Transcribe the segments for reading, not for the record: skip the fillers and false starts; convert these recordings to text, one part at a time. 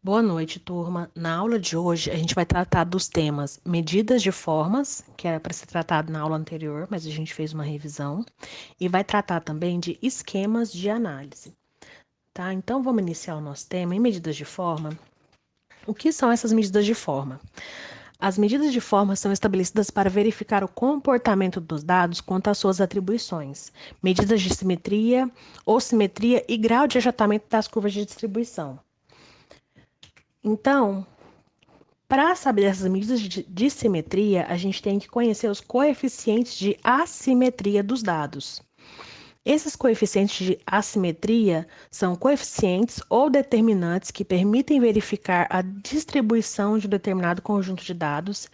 Boa noite, turma. Na aula de hoje, a gente vai tratar dos temas medidas de formas, que era para ser tratado na aula anterior, mas a gente fez uma revisão, e vai tratar também de esquemas de análise, tá? Então, vamos iniciar o nosso tema em medidas de forma. O que são essas medidas de forma? As medidas de forma são estabelecidas para verificar o comportamento dos dados quanto às suas atribuições, medidas de simetria ou simetria e grau de achatamento das curvas de distribuição. Então, para saber essas medidas de simetria, a gente tem que conhecer os coeficientes de assimetria dos dados. Esses coeficientes de assimetria são coeficientes ou determinantes que permitem verificar a distribuição de um determinado conjunto de dados.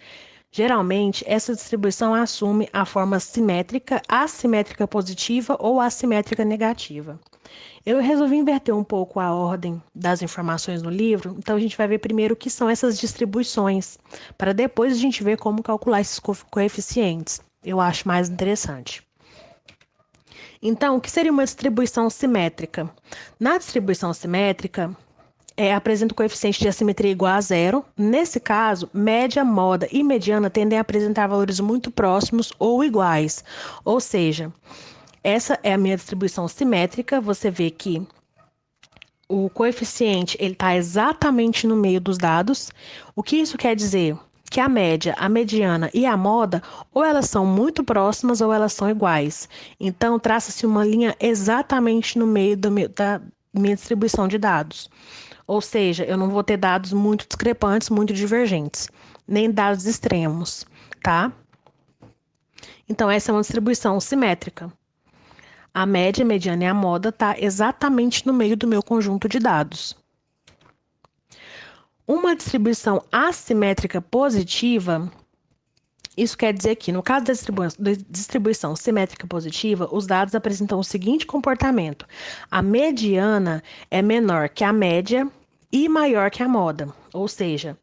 Geralmente, essa distribuição assume a forma simétrica, assimétrica positiva ou assimétrica negativa. Eu resolvi inverter um pouco a ordem das informações no livro, então a gente vai ver primeiro o que são essas distribuições, para depois a gente ver como calcular esses coeficientes. Eu acho mais interessante. Então, o que seria uma distribuição simétrica? Na distribuição simétrica, apresenta o coeficiente de assimetria igual a zero. Nesse caso, média, moda e mediana tendem a apresentar valores muito próximos ou iguais. Ou seja, essa é a minha distribuição simétrica. Você vê que o coeficiente ele está exatamente no meio dos dados. O que isso quer dizer? Que a média, a mediana e a moda, ou elas são muito próximas ou elas são iguais. Então, traça-se uma linha exatamente no meio da minha distribuição de dados. Ou seja, eu não vou ter dados muito discrepantes, muito divergentes, nem dados extremos, tá? Então, essa é uma distribuição simétrica. A média, a mediana e a moda está exatamente no meio do meu conjunto de dados. Uma distribuição assimétrica positiva, isso quer dizer que, no caso da distribuição simétrica positiva, os dados apresentam o seguinte comportamento: a mediana é menor que a média e maior que a moda, ou seja,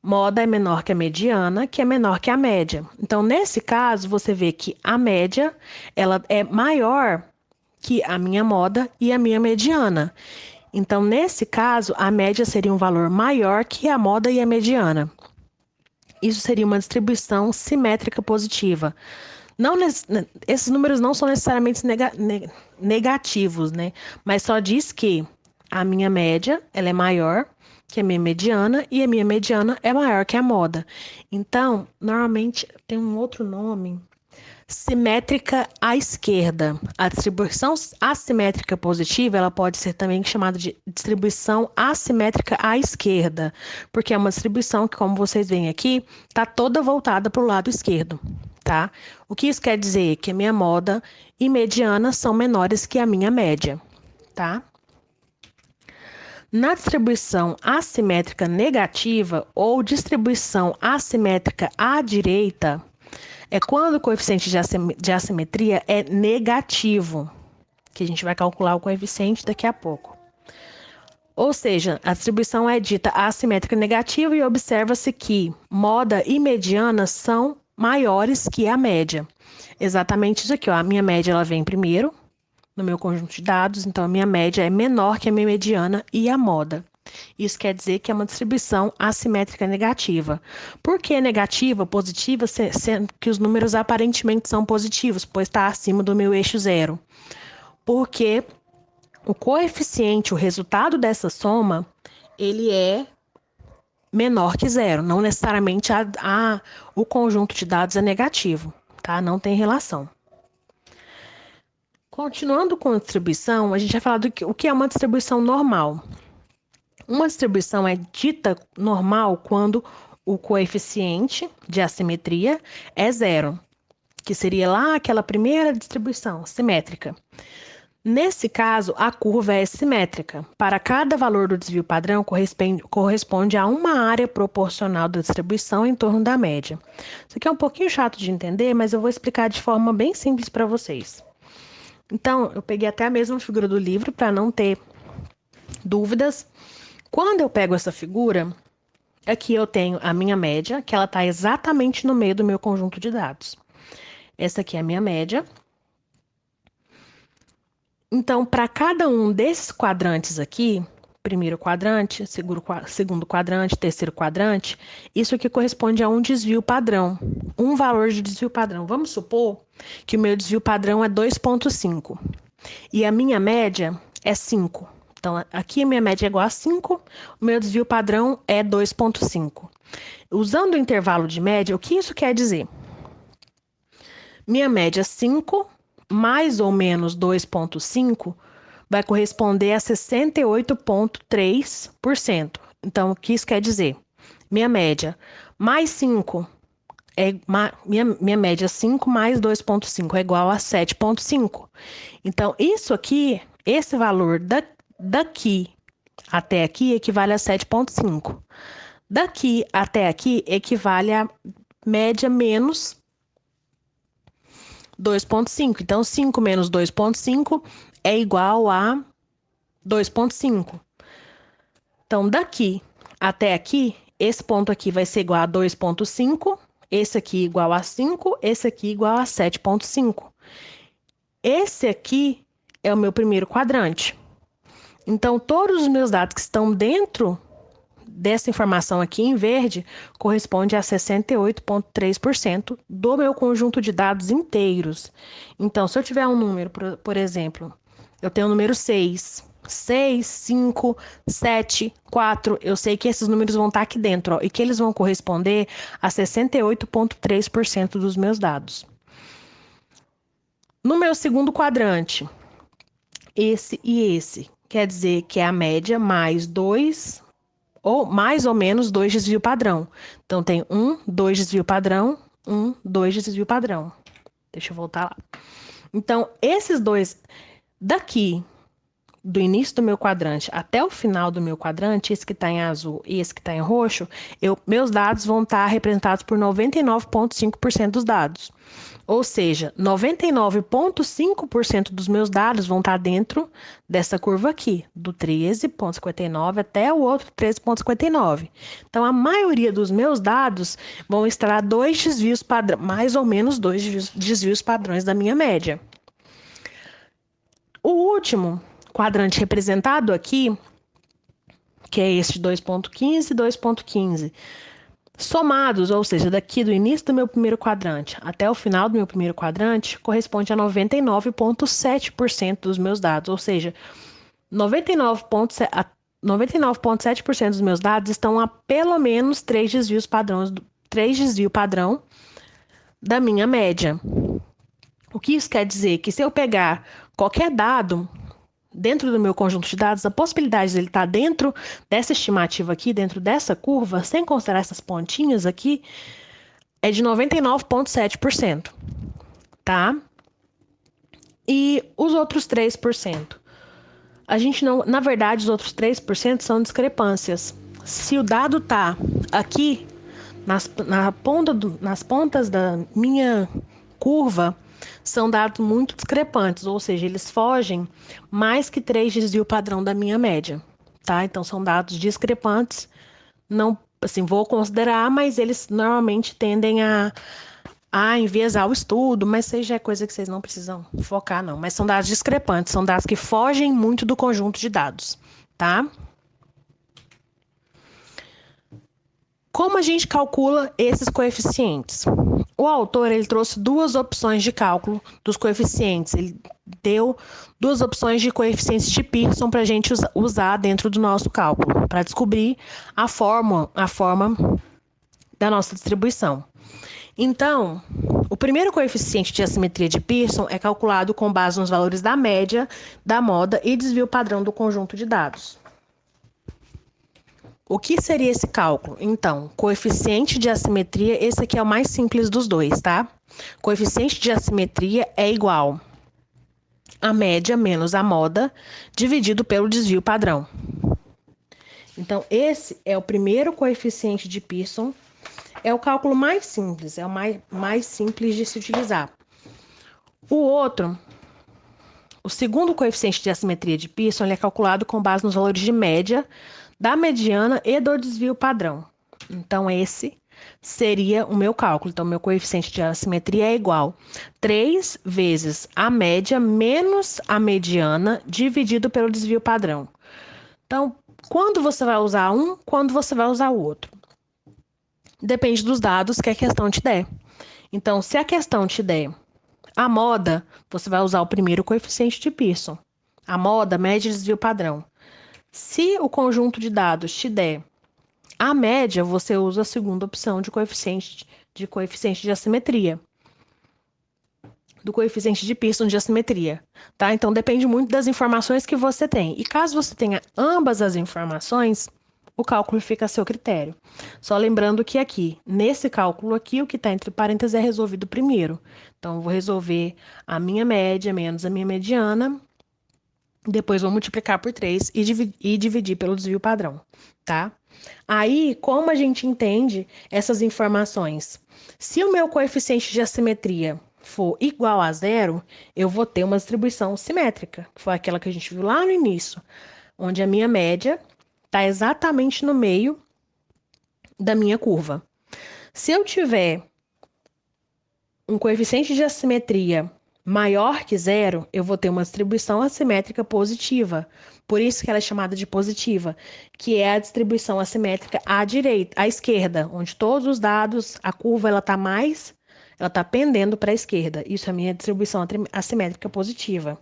moda é menor que a mediana, que é menor que a média. Então, nesse caso, você vê que a média ela é maior que a minha moda e a minha mediana. Então, nesse caso, a média seria um valor maior que a moda e a mediana. Isso seria uma distribuição simétrica positiva. Não, esses números não são necessariamente negativos, né? Mas só diz que a minha média ela é maior que a minha mediana e a minha mediana é maior que a moda. Então, normalmente tem um outro nome simétrica à esquerda. A distribuição assimétrica positiva, ela pode ser também chamada de distribuição assimétrica à esquerda, porque é uma distribuição que, como vocês veem aqui, está toda voltada para o lado esquerdo, tá? O que isso quer dizer? Que a minha moda e mediana são menores que a minha média, tá? Na distribuição assimétrica negativa ou distribuição assimétrica à direita, é quando o coeficiente de assimetria é negativo, que a gente vai calcular o coeficiente daqui a pouco. Ou seja, a distribuição é dita assimétrica negativa e observa-se que moda e mediana são maiores que a média. Exatamente isso aqui, ó. A minha média ela vem primeiro no meu conjunto de dados, então a minha média é menor que a minha mediana e a moda. Isso quer dizer que é uma distribuição assimétrica negativa. Por que negativa? Positiva, sendo que os números aparentemente são positivos, pois está acima do meu eixo zero. Porque o coeficiente, o resultado dessa soma, ele é menor que zero. Não necessariamente o conjunto de dados é negativo, tá? Não tem relação. Continuando com a distribuição, a gente vai falar do que, o que é uma distribuição normal. Uma distribuição é dita normal quando o coeficiente de assimetria é zero, que seria lá aquela primeira distribuição simétrica. Nesse caso, a curva é simétrica. Para cada valor do desvio padrão, corresponde a uma área proporcional da distribuição em torno da média. Isso aqui é um pouquinho chato de entender, mas eu vou explicar de forma bem simples para vocês. Então, eu peguei até a mesma figura do livro para não ter dúvidas. Quando eu pego essa figura, aqui eu tenho a minha média, que ela está exatamente no meio do meu conjunto de dados. Essa aqui é a minha média. Então, para cada um desses quadrantes aqui, primeiro quadrante, segundo quadrante, terceiro quadrante, isso aqui corresponde a um desvio padrão, um valor de desvio padrão. Vamos supor que o meu desvio padrão é 2,5 e a minha média é 5. Então, aqui a minha média é igual a 5, o meu desvio padrão é 2,5. Usando o intervalo de média, o que isso quer dizer? Minha média 5 mais ou menos 2,5 vai corresponder a 68,3%. Então, o que isso quer dizer? Minha média mais 5 minha média 5 mais 2,5 é igual a 7,5. Então, isso aqui, esse valor daqui até aqui equivale a 7,5. Daqui até aqui equivale a média menos 2,5. Então, 5 menos 2,5 é igual a 2,5. Então, daqui até aqui, esse ponto aqui vai ser igual a 2,5, esse aqui igual a 5, esse aqui igual a 7,5. Esse aqui é o meu primeiro quadrante. Então, todos os meus dados que estão dentro dessa informação aqui em verde corresponde a 68,3% do meu conjunto de dados inteiros. Então, se eu tiver um número, por exemplo, eu tenho o número 6, 5, 7, 4, eu sei que esses números vão estar aqui dentro, ó, e que eles vão corresponder a 68,3% dos meus dados. No meu segundo quadrante, esse e esse, quer dizer que é a média mais 2, ou mais ou menos 2 desvio padrão. Então, tem 1, 2 desvio padrão, 1, 2 desvio padrão. Deixa eu voltar lá. Então, esses dois daqui, do início do meu quadrante até o final do meu quadrante, esse que está em azul e esse que está em roxo, meus dados vão estar representados por 99,5% dos dados. Ou seja, 99,5% dos meus dados vão estar dentro dessa curva aqui, do 13,59 até o outro 13,59. Então, a maioria dos meus dados vão estar a dois desvios padrões, mais ou menos 2 desvios padrões da minha média. O último quadrante representado aqui, que é este 2,15 e 2,15, somados, ou seja, daqui do início do meu primeiro quadrante até o final do meu primeiro quadrante, corresponde a 99,7% dos meus dados, ou seja, 99,7% dos meus dados estão a pelo menos 3 desvios padrão da minha média. O que isso quer dizer? Que se eu pegar qualquer dado dentro do meu conjunto de dados, a possibilidade dele estar dentro dessa estimativa aqui, dentro dessa curva, sem considerar essas pontinhas aqui, é de 99,7%, tá? E os outros 3%? A gente não, na verdade, os outros 3% são discrepâncias. Se o dado tá aqui, nas pontas da minha curva, são dados muito discrepantes, ou seja, eles fogem mais que 3 desvio padrão da minha média, tá? Então, são dados discrepantes, não, assim, vou considerar, mas eles normalmente tendem a enviesar o estudo, mas isso já é coisa que vocês não precisam focar, não. Mas são dados discrepantes, são dados que fogem muito do conjunto de dados, tá? Como a gente calcula esses coeficientes? O autor ele trouxe duas opções de cálculo dos coeficientes. Ele deu duas opções de coeficientes de Pearson para a gente usar dentro do nosso cálculo, para descobrir a forma da nossa distribuição. Então, o primeiro coeficiente de assimetria de Pearson é calculado com base nos valores da média, da moda e desvio padrão do conjunto de dados. O que seria esse cálculo? Então, coeficiente de assimetria, esse aqui é o mais simples dos dois, tá? Coeficiente de assimetria é igual a média menos a moda dividido pelo desvio padrão. Então, esse é o primeiro coeficiente de Pearson. É o cálculo mais simples, é o mais simples de se utilizar. O segundo coeficiente de assimetria de Pearson ele é calculado com base nos valores de média, da mediana e do desvio padrão. Então, esse seria o meu cálculo. Então, meu coeficiente de assimetria é igual a 3 vezes a média menos a mediana dividido pelo desvio padrão. Então, quando você vai usar um, quando você vai usar o outro? Depende dos dados que a questão te der. Então, se a questão te der a moda, você vai usar o primeiro coeficiente de Pearson. A moda, média e desvio padrão. Se o conjunto de dados te der a média, você usa a segunda opção de coeficiente de assimetria. Do coeficiente de Pearson de assimetria, tá? Então depende muito das informações que você tem. E caso você tenha ambas as informações, o cálculo fica a seu critério. Só lembrando que aqui, nesse cálculo aqui, o que está entre parênteses é resolvido primeiro. Então, eu vou resolver a minha média menos a minha mediana, depois vou multiplicar por 3 e dividir pelo desvio padrão, tá? Aí, como a gente entende essas informações? Se o meu coeficiente de assimetria for igual a zero, eu vou ter uma distribuição simétrica, que foi aquela que a gente viu lá no início, onde a minha média está exatamente no meio da minha curva. Se eu tiver um coeficiente de assimetria maior que zero, eu vou ter uma distribuição assimétrica positiva. Por isso que ela é chamada de positiva, que é a distribuição assimétrica à direita, à esquerda, onde todos os dados, a curva ela está pendendo para a esquerda. Isso é a minha distribuição assimétrica positiva.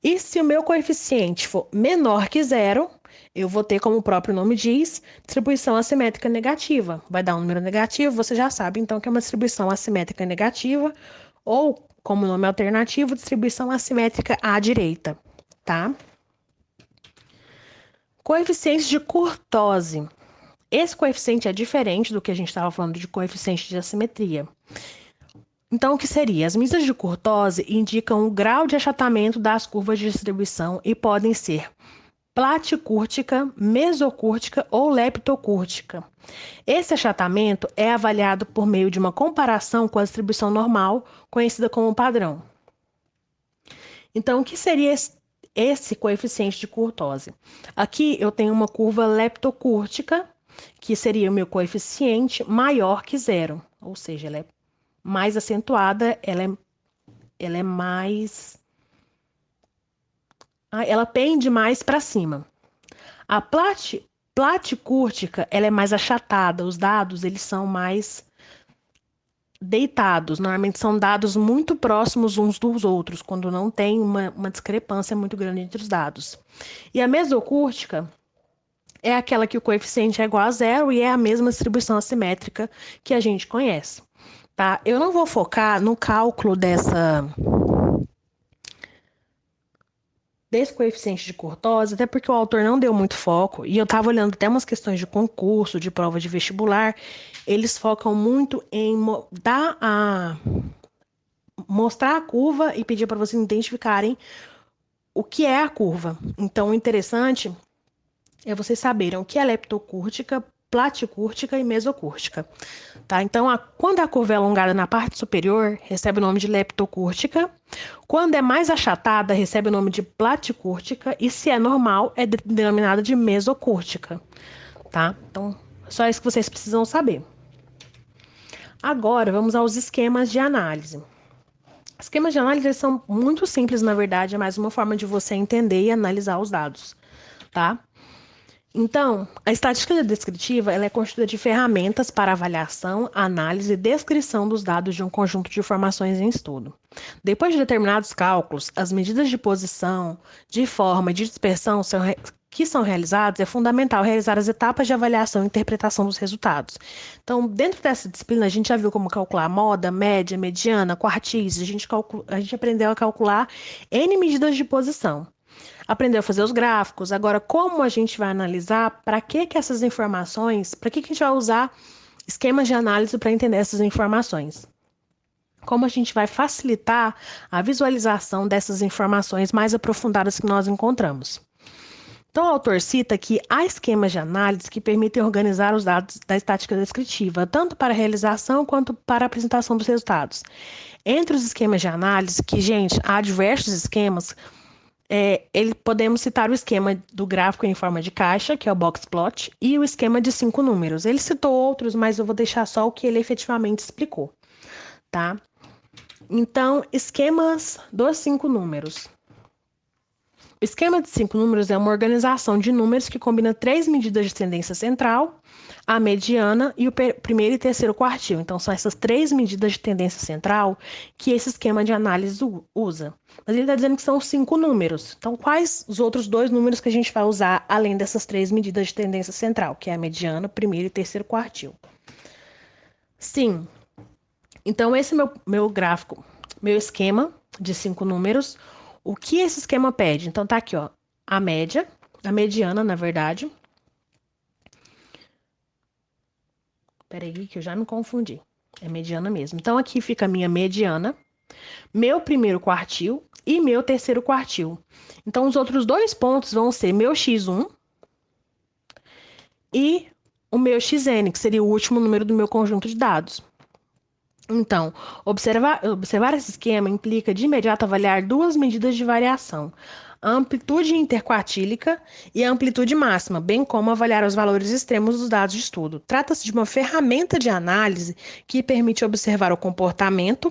E se o meu coeficiente for menor que zero, eu vou ter, como o próprio nome diz, distribuição assimétrica negativa. Vai dar um número negativo, você já sabe, então, que é uma distribuição assimétrica negativa, ou, como nome alternativo, distribuição assimétrica à direita, tá? Coeficiente de kurtose. Esse coeficiente é diferente do que a gente estava falando de coeficiente de assimetria. Então, o que seria? As medidas de kurtose indicam o grau de achatamento das curvas de distribuição e podem ser platicúrtica, mesocúrtica ou leptocúrtica. Esse achatamento é avaliado por meio de uma comparação com a distribuição normal, conhecida como padrão. Então, o que seria esse coeficiente de kurtose? Aqui eu tenho uma curva leptocúrtica, que seria o meu coeficiente maior que zero, ou seja, ela é mais acentuada, ela é mais... ela pende mais para cima. A platicúrtica, ela é mais achatada, os dados eles são mais deitados, normalmente são dados muito próximos uns dos outros, quando não tem uma discrepância muito grande entre os dados. E a mesocúrtica é aquela que o coeficiente é igual a zero e é a mesma distribuição assimétrica que a gente conhece. Tá? Eu não vou focar no cálculo desse coeficiente de kurtose, até porque o autor não deu muito foco, e eu estava olhando até umas questões de concurso, de prova de vestibular, eles focam muito em mostrar a curva e pedir para vocês identificarem o que é a curva. Então, o interessante é vocês saberem o que é leptocúrtica, platicúrtica e mesocúrtica. Tá? Então, quando a curva é alongada na parte superior, recebe o nome de leptocúrtica. Quando é mais achatada, recebe o nome de platicúrtica. E se é normal, é denominada de mesocúrtica. Tá? Então, só isso que vocês precisam saber. Agora, vamos aos esquemas de análise. Esquemas de análise são muito simples, na verdade, é mais uma forma de você entender e analisar os dados. Tá? Então, a estatística descritiva ela é constituída de ferramentas para avaliação, análise e descrição dos dados de um conjunto de informações em estudo. Depois de determinados cálculos, as medidas de posição, de forma e de dispersão que são realizadas, é fundamental realizar as etapas de avaliação e interpretação dos resultados. Então, dentro dessa disciplina, a gente já viu como calcular moda, média, mediana, quartis, a gente aprendeu a calcular N medidas de posição. Aprendeu a fazer os gráficos. Agora, como a gente vai analisar, para que essas informações, para que a gente vai usar esquemas de análise para entender essas informações? Como a gente vai facilitar a visualização dessas informações mais aprofundadas que nós encontramos? Então, o autor cita que há esquemas de análise que permitem organizar os dados da estatística descritiva, tanto para a realização quanto para a apresentação dos resultados. Entre os esquemas de análise, que, gente, há diversos esquemas, podemos citar o esquema do gráfico em forma de caixa, que é o box plot, e o esquema de 5 números. Ele citou outros, mas eu vou deixar só o que ele efetivamente explicou, tá? Então, esquemas dos 5 números. O esquema de 5 números é uma organização de números que combina 3 medidas de tendência central, a mediana e o primeiro e terceiro quartil. Então, são essas 3 medidas de tendência central que esse esquema de análise usa. Mas ele está dizendo que são 5 números. Então, quais os outros 2 números que a gente vai usar além dessas 3 medidas de tendência central, que é a mediana, primeiro e terceiro quartil? Sim. Então, esse é meu gráfico, meu esquema de 5 números. O que esse esquema pede? Então, tá aqui, ó, a média, a mediana, na verdade. Peraí, que eu já me confundi. É mediana mesmo. Então, aqui fica a minha mediana, meu primeiro quartil e meu terceiro quartil. Então, os outros 2 pontos vão ser meu x1 e o meu xn, que seria o último número do meu conjunto de dados. Então, observar esse esquema implica de imediato avaliar 2 medidas de variação, a amplitude interquartílica e a amplitude máxima, bem como avaliar os valores extremos dos dados de estudo. Trata-se de uma ferramenta de análise que permite observar o comportamento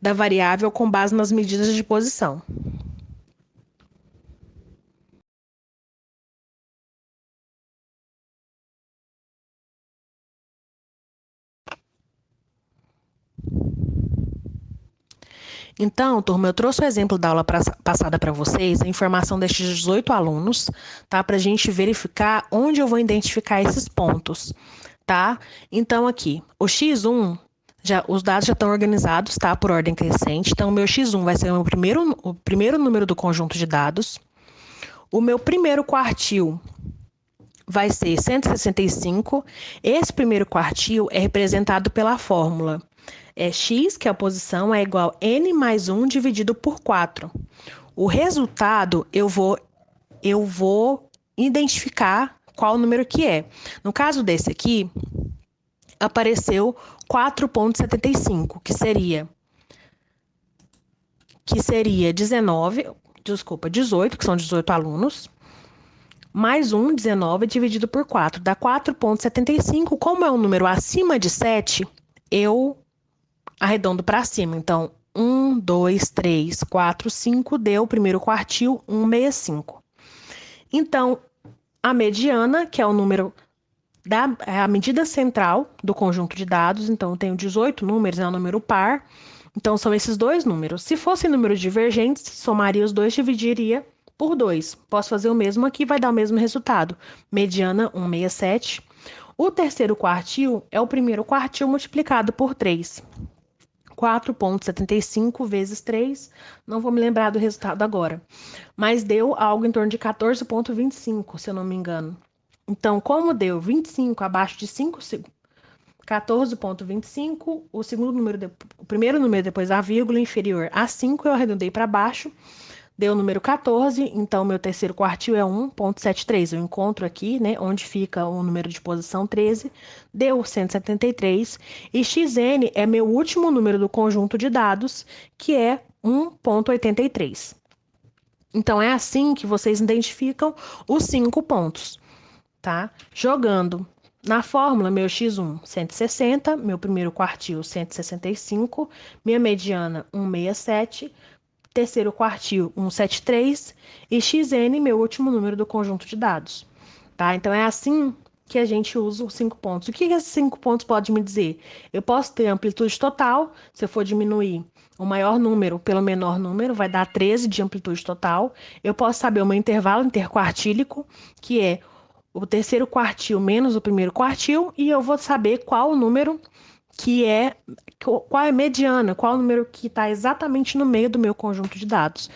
da variável com base nas medidas de posição. Então, turma, eu trouxe o exemplo da aula passada para vocês, a informação destes 18 alunos, tá? Para a gente verificar onde eu vou identificar esses pontos, tá? Então, aqui, o X1, os dados já estão organizados, tá? Por ordem crescente. Então, o meu X1 vai ser o primeiro número do conjunto de dados. O meu primeiro quartil vai ser 165. Esse primeiro quartil é representado pela fórmula x, que é a posição, é igual a n mais 1 dividido por 4. O resultado, eu vou identificar qual número que é. No caso desse aqui, apareceu 4,75, que seria 18, que são 18 alunos, mais 1, 19, dividido por 4, dá 4,75. Como é um número acima de 7, eu arredondo para cima. Então, 1, 2, 3, 4, 5, deu o primeiro quartil, 165. Então, a mediana, que é o número a medida central do conjunto de dados, então eu tenho 18 números, é um número par, então são esses 2 números. Se fossem números divergentes, somaria os 2, dividiria por 2. Posso fazer o mesmo aqui, vai dar o mesmo resultado. Mediana, 167. O terceiro quartil é o primeiro quartil multiplicado por 3. 4,75 vezes 3, não vou me lembrar do resultado agora, mas deu algo em torno de 14,25, se eu não me engano. Então, como deu 25 abaixo de 5, 14,25, o primeiro número depois da vírgula inferior a 5, eu arredondei para baixo, deu o número 14, então meu terceiro quartil é 1,73. Eu encontro aqui, né, onde fica o número de posição 13, deu 173, e xn é meu último número do conjunto de dados, que é 1,83. Então, é assim que vocês identificam os 5 pontos, tá? Jogando na fórmula, meu x1, 160, meu primeiro quartil, 165, minha mediana, 167, terceiro quartil, 173, e xn, meu último número do conjunto de dados, tá? Então, é assim que a gente usa os 5 pontos. O que esses 5 pontos podem me dizer? Eu posso ter amplitude total, se eu for diminuir o maior número pelo menor número, vai dar 13 de amplitude total. Eu posso saber o meu intervalo interquartílico, que é o terceiro quartil menos o primeiro quartil, e eu vou saber qual o número qual é a mediana, qual o número que está exatamente no meio do meu conjunto de dados.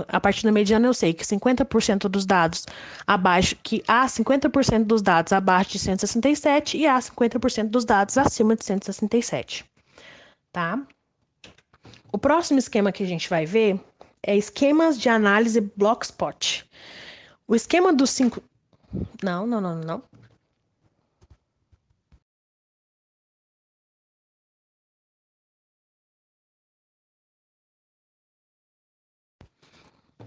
A partir da mediana eu sei que 50% dos dados abaixo, que há 50% dos dados abaixo de 167 e há 50% dos dados acima de 167, tá? O próximo esquema que a gente vai ver é esquemas de análise Blockspot. O esquema dos 5... Não.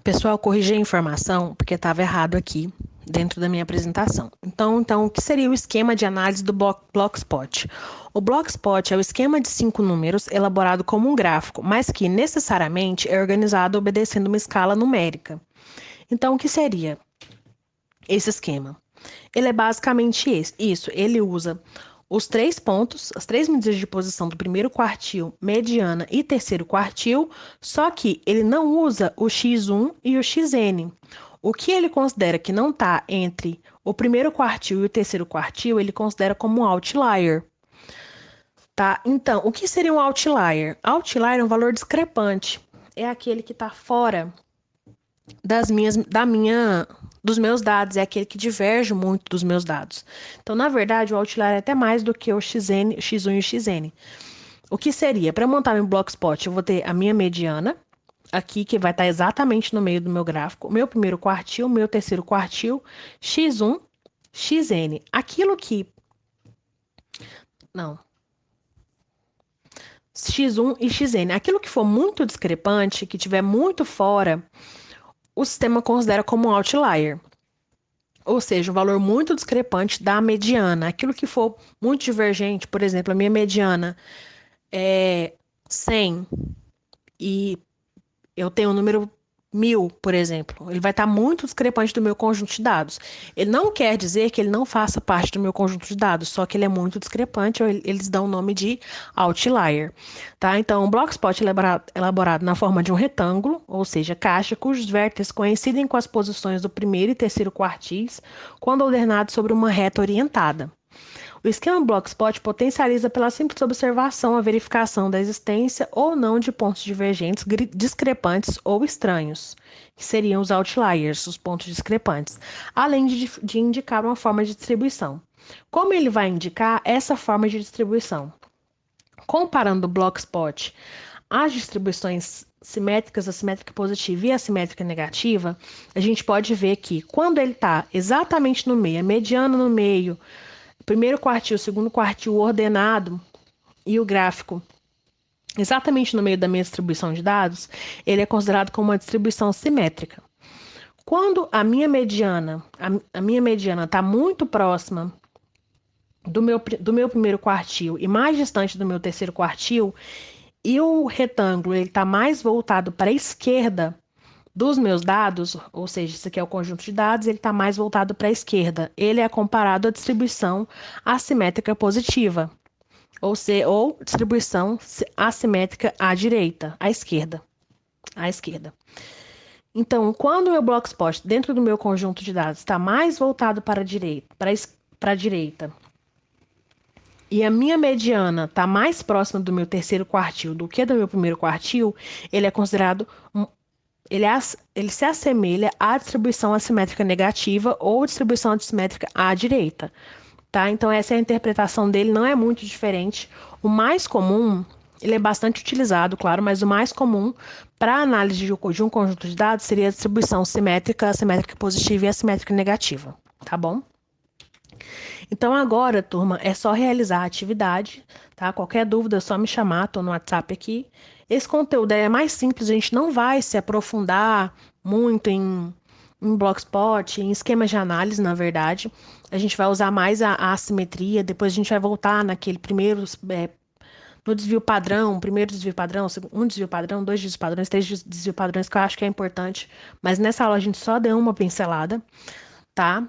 Pessoal, corrigi a informação porque estava errado aqui dentro da minha apresentação. Então, o que seria o esquema de análise do Blockspot? O Blockspot é o esquema de 5 números elaborado como um gráfico, mas que necessariamente é organizado obedecendo uma escala numérica. Então, o que seria esse esquema? Ele é basicamente isso. Ele usa os 3 pontos, as 3 medidas de posição do primeiro quartil, mediana e terceiro quartil, só que ele não usa o x1 e o xn. O que ele considera que não está entre o primeiro quartil e o terceiro quartil, ele considera como um outlier. Tá? Então, o que seria um outlier? Outlier é um valor discrepante. É aquele que está fora dos meus dados, é aquele que diverge muito dos meus dados. Então, na verdade, o outlier é até mais do que o xn, x1 e o xn. O que seria? Para montar meu Blockspot, eu vou ter a minha mediana, aqui, que vai estar exatamente no meio do meu gráfico, o meu primeiro quartil, o meu terceiro quartil, x1, xn. Aquilo que... Não. X1 e xn. Aquilo que for muito discrepante, que tiver muito fora, o sistema considera como um outlier. Ou seja, um valor muito discrepante da mediana. Aquilo que for muito divergente, por exemplo, a minha mediana é 100 e eu tenho um número 1000, por exemplo. Ele vai estar muito discrepante do meu conjunto de dados. Ele não quer dizer que ele não faça parte do meu conjunto de dados, só que ele é muito discrepante, eles dão o nome de outlier. Tá? Então, o Blockspot é elaborado na forma de um retângulo, ou seja, caixa, cujos vértices coincidem com as posições do primeiro e terceiro quartis, quando ordenados sobre uma reta orientada. O esquema Blockspot potencializa pela simples observação a verificação da existência ou não de pontos divergentes, discrepantes ou estranhos, que seriam os outliers, os pontos discrepantes, além de indicar uma forma de distribuição. Como ele vai indicar essa forma de distribuição? Comparando o Blockspot às distribuições simétricas, a simétrica positiva e a simétrica negativa, a gente pode ver que quando ele está exatamente no meio, a mediana no meio, primeiro quartil, segundo quartil ordenado e o gráfico exatamente no meio da minha distribuição de dados, ele é considerado como uma distribuição simétrica. Quando a minha mediana está muito próxima do meu primeiro quartil e mais distante do meu terceiro quartil, e o retângulo está mais voltado para a esquerda dos meus dados, ou seja, isso aqui é o conjunto de dados, ele está mais voltado para a esquerda. Ele é comparado à distribuição assimétrica positiva, ou distribuição assimétrica à direita, à esquerda. À esquerda. Então, quando o meu Blockspot dentro do meu conjunto de dados está mais voltado para a direita, e a minha mediana está mais próxima do meu terceiro quartil do que do meu primeiro quartil, ele é considerado ele se assemelha à distribuição assimétrica negativa ou distribuição assimétrica à direita. Tá? Então, essa é a interpretação dele, não é muito diferente. O mais comum, ele é bastante utilizado, claro, mas o mais comum para análise de um conjunto de dados seria a distribuição simétrica, assimétrica positiva e assimétrica negativa. Tá bom? Então, agora, turma, é só realizar a atividade, tá? Qualquer dúvida é só me chamar, tô no WhatsApp aqui. Esse conteúdo é mais simples, a gente não vai se aprofundar muito em Blockspot, em esquemas de análise, na verdade. A gente vai usar mais a assimetria, depois a gente vai voltar naquele primeiro, no desvio padrão, primeiro desvio padrão, um desvio padrão, dois desvios padrões, três desvio padrões, que eu acho que é importante. Mas nessa aula a gente só deu uma pincelada, tá?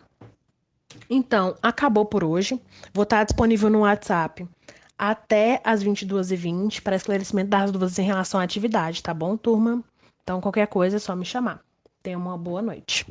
Então, acabou por hoje. Vou estar disponível no WhatsApp até às 22h20 para esclarecimento das dúvidas em relação à atividade, tá bom, turma? Então, qualquer coisa é só me chamar. Tenha uma boa noite.